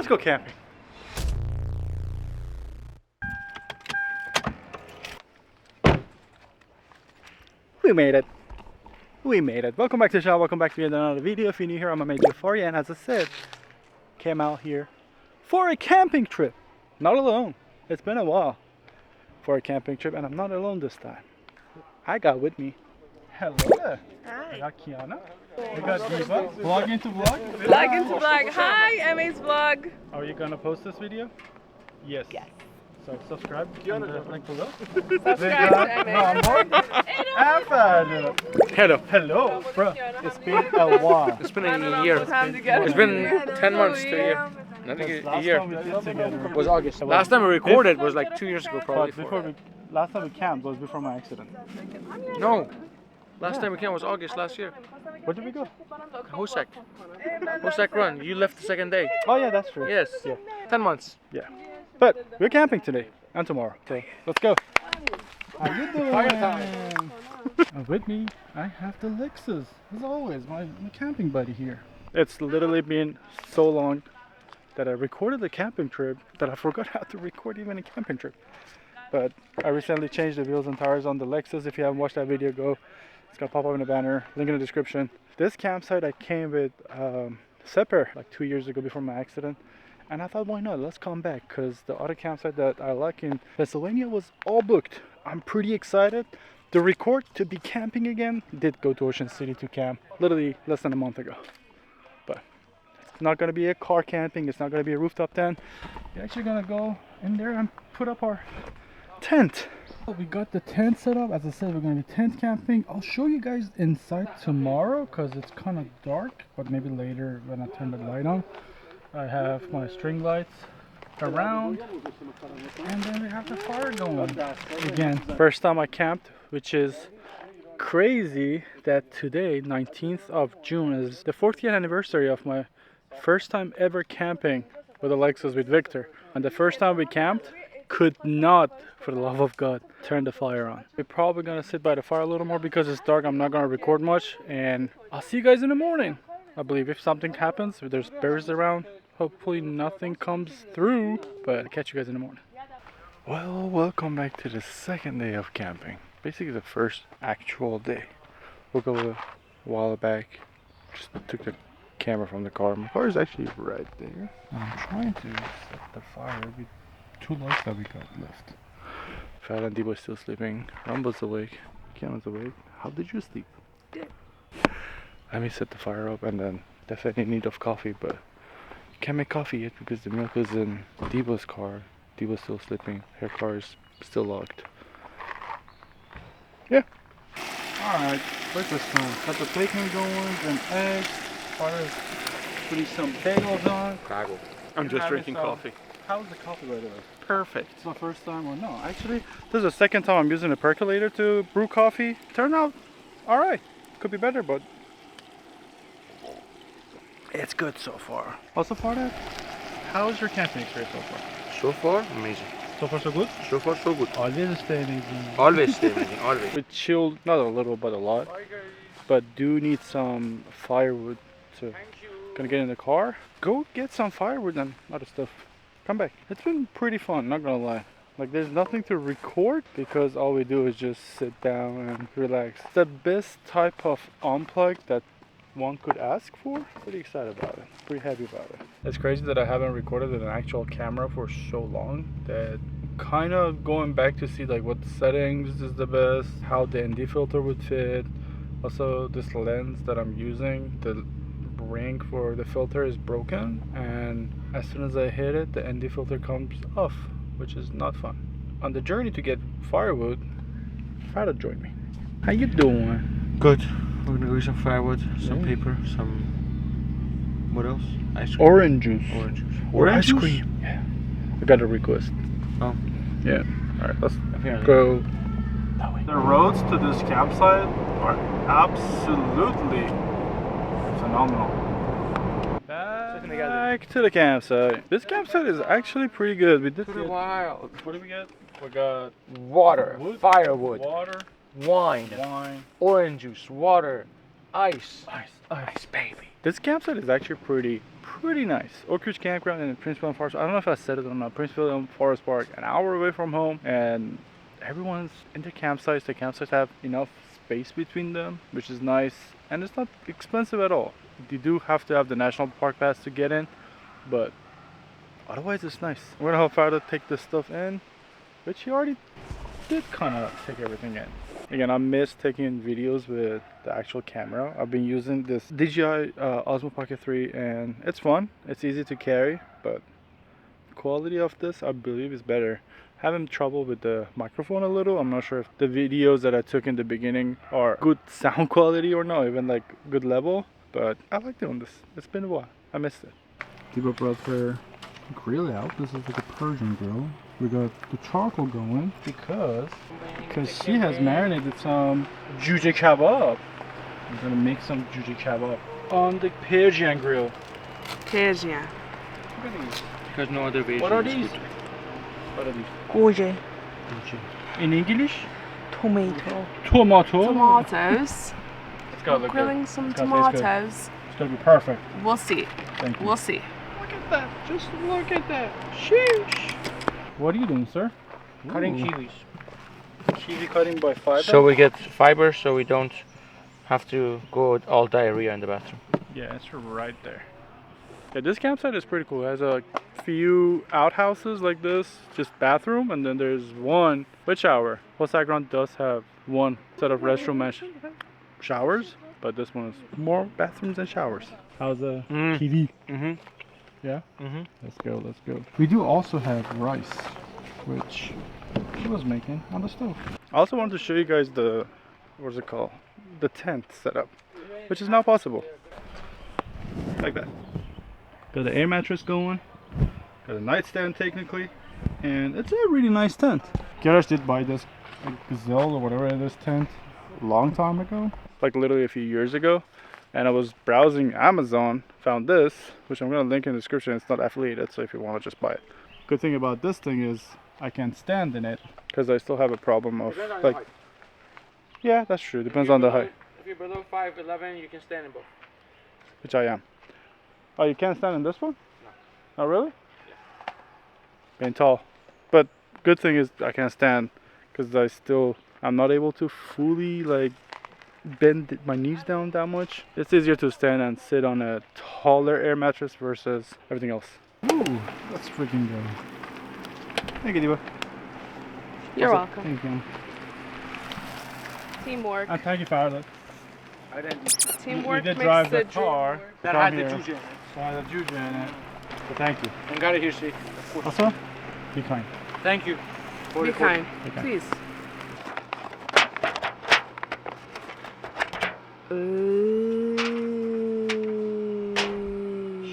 Let's go camping. We made it. We made it. Welcome back to the channel. Welcome back to another video. If you're new here, I'm gonna make it for you. And as I said, came out here for a camping trip. Not alone. It's been a while for a camping trip, and I'm not alone this time. I got with me. Hello there. Hi. I got Kiana. We got Diba. Vlog into vlog. Vlog into vlog. Hi, MA's vlog. Are you gonna post this video? Yes. Yes. So subscribe in the link below. Subscribe to MA. Hello. Hello, bro. It's been a while. It's been a year. It's been 10 months to a year. Not a year. It was August. Last time we recorded was like 2 years ago, probably. Last time we camped was before my accident. No. Last time we camped was August last year. Where did we go? Hosek. Hosek run. You left the second day. Oh yeah, that's true. Yes. Yeah. 10 months. Yeah. But we're camping today and tomorrow. So let's go. How you doing? Fire time. With me, I have the Lexus, as always, my camping buddy here. It's literally been so long that I recorded the camping trip that I forgot how to record even a camping trip. But I recently changed the wheels and tires on the Lexus. If you haven't watched that video, go. It's gonna pop up in the banner, link in the description. This campsite I came with Sepper like 2 years ago before my accident. And I thought, why not? Let's come back, because the other campsite that I like in Pennsylvania was all booked. I'm pretty excited. The record to be camping again did go to Ocean City to camp literally less than a month ago. But it's not going to be a car camping. It's not going to be a rooftop tent. We're actually going to go in there and put up our tent. We got the tent set up. As I said, we're going to be tent camping. I'll show you guys inside tomorrow because it's kind of dark, but maybe later when I turn the light on. I have my string lights around, and then we have the fire going again. First time I camped, which is crazy that today, 19th of June, is the 40th anniversary of my first time ever camping with a Lexus with Victor. And the first time we camped, could not, for the love of God, turn the fire on. We're probably gonna sit by the fire a little more because it's dark. I'm not gonna record much, and I'll see you guys in the morning. I believe if something happens, if there's bears around, hopefully nothing comes through, but I'll catch you guys in the morning. Well, welcome back to the second day of camping. Basically the first actual day. Woke up a while back, just took the camera from the car. My car is actually right there. I'm trying to set the fire with 2 lights that we got left. Fat and Diba still sleeping. Rumble's awake. Kiana's awake. How did you sleep? Good. Let me set the fire up, and then definitely in need of coffee, but can't make coffee yet because the milk is in Diba's car. Diba's still sleeping. Her car is still locked. Yeah. Alright, breakfast time. Got the bacon going, then eggs. Fire, putting some bagels on. I'm just drinking coffee. How's the coffee, by the way? Perfect. It's my first time, or no? Actually, this is the second time I'm using a percolator to brew coffee. Turned out alright. Could be better, but it's good so far. Also, for that, how is your camping experience so far? So far, amazing. So far, so good? So far, so good. Always stay amazing. Always stay amazing, always. We chilled, not a little, but a lot. But do need some firewood to gonna get in the car. Go get some firewood and other stuff. Come back. It's been pretty fun, not gonna lie. Like, there's nothing to record because all we do is just sit down and relax. It's the best type of unplug that one could ask for. Pretty excited about it. Pretty happy about it. It's crazy that I haven't recorded with an actual camera for so long that kind of going back to see like what settings is the best, how the ND filter would fit. Also, this lens that I'm using, the ring for the filter is broken, and as soon as I hit it, the ND filter comes off, which is not fun. On the journey to get firewood, try to join me. How you doing? Good. We're gonna go get some firewood, some paper, some... what else? Ice cream. Orange juice. Orange juice. Or ice juice? cream. Yeah. I got a request. Oh. Yeah. Alright, let's Apparently. go. The roads to this campsite are absolutely phenomenal. Back to the campsite. This campsite is actually pretty good. We did get, Wild. what did we get? We got Water, wood, firewood, water, wine, orange juice, water, ice. Ice, baby. This campsite is actually pretty pretty nice. Oak Ridge Campground in Princeville and Forest. I don't know if I said it or not. Princeville and Forest Park, an hour away from home, and everyone's in their campsites. The campsites have enough space between them, which is nice, and it's not expensive at all. You do have to have the national park pass to get in, but otherwise it's nice. We're gonna help Farah take this stuff in, which he already did kind of take everything in. Again, I miss taking videos with the actual camera. I've been using this DJI Osmo Pocket 3 and it's fun. It's easy to carry, but the quality of this I believe is better. Having trouble with the microphone a little. I'm not sure if the videos that I took in the beginning are good sound quality or not, even like good level, but I like doing this. It's been a while. I missed it. Diba brought her grill out. This is like a Persian grill. We got the charcoal going because she has marinated some jujia kebab. I'm gonna make some jujia kebab on the Persian grill. Persian. Look at these. Because no other way. What are these? What are these? Goji. In English? Tomato. Tomato. Tomatoes. It's gotta look Grilling good. some It's gotta taste good. tomatoes. It's gonna be perfect. We'll see. Thank you. We'll see. Look at that. Just look at that. Sheesh. What are you doing, sir? Cutting Ooh. kiwis. Kiwi cutting by fiber? So we get fiber, so we don't have to go all diarrhea in the bathroom. Yeah, it's right there. Yeah, this campsite is pretty cool. It has a few outhouses like this, just bathroom, and then there's one with shower. Hosag Ground does have one set of restroom and showers, but this one is more bathrooms and showers. How's the TV? Mm-hmm. Yeah? Mm-hmm. Let's go, let's go. We do also have rice, which she was making on the stove. I also wanted to show you guys the, what's it called? The tent setup, which is now possible. Like that. Got the air mattress going, got a nightstand technically, and it's a really nice tent. Garage did buy this Gazelle or whatever it is tent a long time ago, like literally a few years ago. And I was browsing Amazon, found this, which I'm gonna link in the description. It's not affiliated, so if you want to just buy it. Good thing about this thing is I can stand in it, because I still have a problem of like. Yeah, that's true. Depends on the height. If you're below 5'11", you can stand in both. Which I am. Oh, you can't stand in this one? No. Oh, really? Yeah. Being tall. But good thing is I can't stand, because I'm not able to fully like bend my knees down that much. It's easier to stand and sit on a taller air mattress versus everything else. Ooh, let's freaking go. Thank you, Diba. You're welcome. Thank you. Teamwork. And thank you, Farah. Teamwork did makes drive the the dream car work. That from had the here. juju in it. So I had the juju in it. So thank you. And got it here, see. Also, be kind. Thank you. Be kind. Be kind. Please.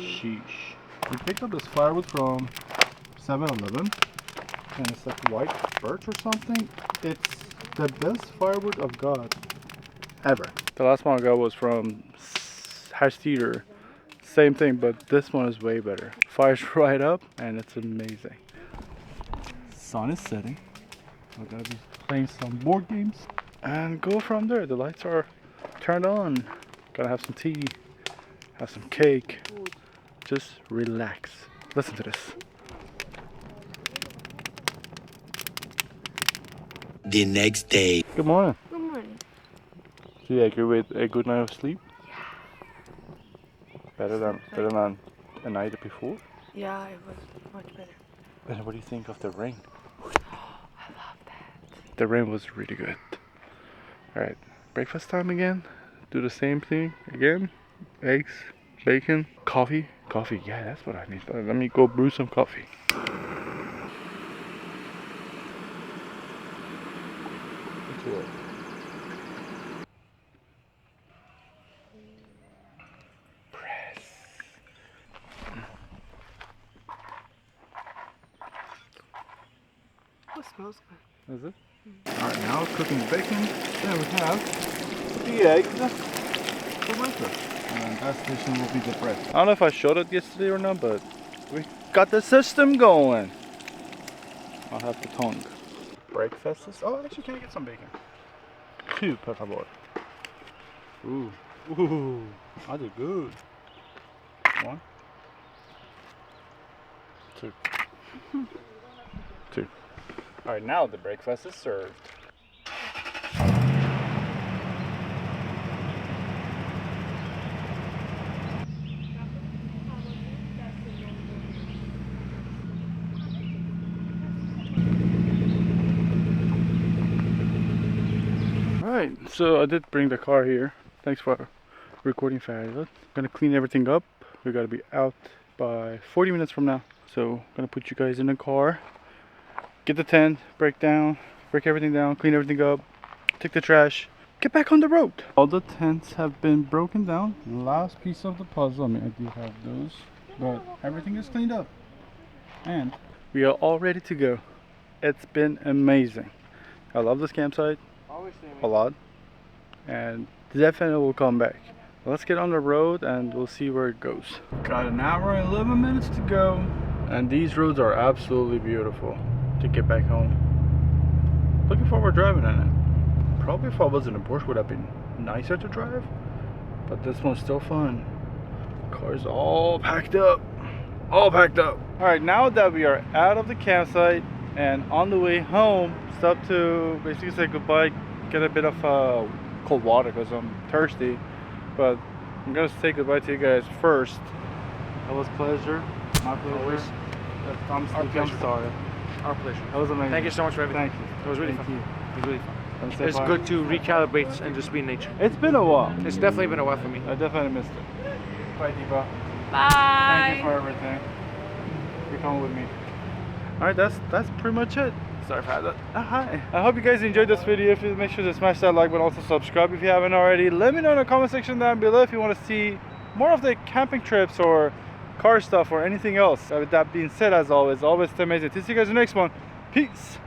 Sheesh. We picked up this firewood from 7-Eleven, and it's like white birch or something. It's the best firewood I've got ever. The last one I got was from Hash Theater. Same thing, but this one is way better. Fires right up, and it's amazing. Sun is setting. I'm gonna be playing some board games and go from there. The lights are turned on. Gotta have some tea, have some cake. Just relax. Listen to this. The next day. Good morning. Good morning. So you agree with a good night of sleep? Better than a night before? Yeah, it was much better. And what do you think of the rain? I love that. The rain was really good. Alright, breakfast time again. Do the same thing again. Eggs, bacon, coffee. Coffee, yeah, that's what I need. Let me go brew some coffee. Oh, smells good. Is it? Alright, now cooking the bacon. Then we have the eggs for breakfast. And that station will be the bread. I don't know if I showed it yesterday or not, but we got the system going. I'll have the tongue. Breakfast is... Oh, actually, can I get some bacon? Two, per favor. Ooh. Ooh. I did good. One. 2. 2. Alright, now the breakfast is served. Alright, so I did bring the car here. Thanks for recording Fabulous. Gonna clean everything up. We gotta be out by 40 minutes from now. So gonna put you guys in the car, get the tent, break everything down, clean everything up, take the trash, get back on the road. All the tents have been broken down. Last piece of the puzzle, I mean I do have those, but everything is cleaned up. And we are all ready to go. It's been amazing. I love this campsite a lot and definitely will come back. Let's get on the road and we'll see where it goes. Got an hour and 11 minutes to go, and these roads are absolutely beautiful to get back home. Looking forward to driving in it. Probably if I was in a Porsche would have been nicer to drive, but this one's still fun. Car's all packed up. Alright, now that we are out of the campsite and on the way home, stop to basically say goodbye, get a bit of cold water because I'm thirsty. But I'm gonna say goodbye to you guys first. That was pleasure. My pleasure. Always. I'm sorry. Our pleasure. That was amazing. Thank you so much for everything. Thank you. It was really Thank fun. you. It was really fun. And say It's bye. good to recalibrate and just be in nature. It's been a while. It's definitely been a while for me. I definitely missed it. Bye, Diba. Bye. Thank you for everything. You're coming with me. Alright, that's pretty much it. Sorry for that. Hi. I hope you guys enjoyed this video. If you make sure to smash that like button, also subscribe if you haven't already. Let me know in the comment section down below if you want to see more of the camping trips or car stuff or anything else. With that being said, as always stay amazing. To see you guys in the next one. Peace.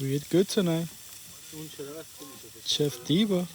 We ate good tonight. Chef Diba.